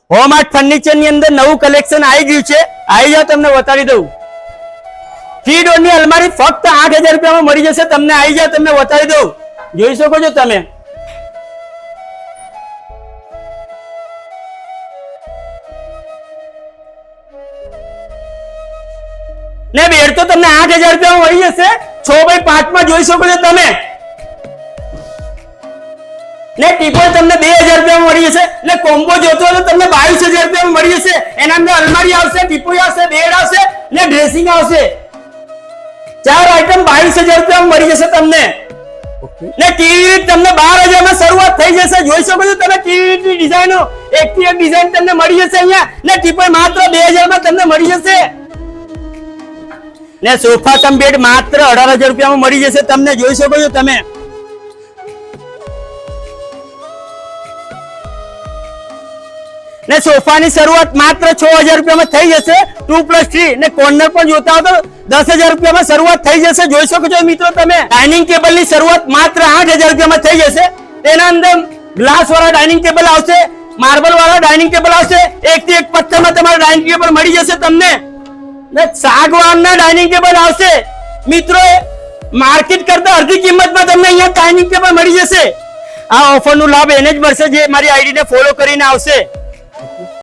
Home art furniture ની અંદર નવું કલેક્શન આવી ગયું છે. આવી જાઓ, તમને બતાવી દઉં. 3 ડોર ની અલમારી ફક્ત 8000 રૂપિયામાં મળી જશે તમને. આવી જાઓ, તમને બતાવી દઉં. જોઈ શકો છો તમે. ને બેડ તો તમને 8000 રૂપિયામાં મળી જશે. 6x5 માં જોઈ શકો છો તમે. ને ટીપોય તમને 2000 રૂપિયામાં મળી જશે. ને કોમ્બો જોતો હોય તો તમને 22000 રૂપિયામાં મળી જશે. એના અંદર અલમારી આવશે, ટીપોય આવશે, બેડ આવશે ને ડ્રેસિંગ આવશે. 4 આઈટમ 22000 રૂપિયામાં મળી જશે તમને. ને ટીવી તમને 12000 માં શરૂઆત થઈ જશે. જોઈ શકો છો તમે ટીવી ની ડિઝાઇનો, એકથી એક ડિઝાઇન તમને મળી જશે અહીંયા. ને ટીપોય માત્ર 2000 માં તમને મળી જશે. ને સોફા કમ બેડ માત્ર 18000 રૂપિયામાં મળી જશે તમને. જોઈ શકો છો તમે. ને સોફાની શરૂઆત માત્ર 6000 રૂપિયામાં થઈ જશે. 2+3 ને કોર્નર પણ જોતા હો તો 10000 રૂપિયામાં શરૂઆત થઈ જશે. જોઈ શકો છો મિત્રો તમે. ડાઇનિંગ ટેબલ ની શરૂઆત માત્ર 8000 રૂપિયામાં થઈ જશે. તેના અંદર ગ્લાસ વાળા ડાઇનિંગ ટેબલ આવશે, માર્બલ વાળા ડાઇનિંગ ટેબલ આવશે. એકથી એક પથ્થરમાં તમારે ડાઇનિંગ ટેબલ મળી જશે તમને. ને સાગવાનના ડાઇનિંગ ટેબલ આવશે. મિત્રો માર્કેટ કરતા અડધી કિંમતમાં તમને અહીંયા ડાઇનિંગ ટેબલ મળી જશે. આ ઓફરનો લાભ એને જ મળશે જે મારી આઈડી ને ફોલો કરીને આવશે.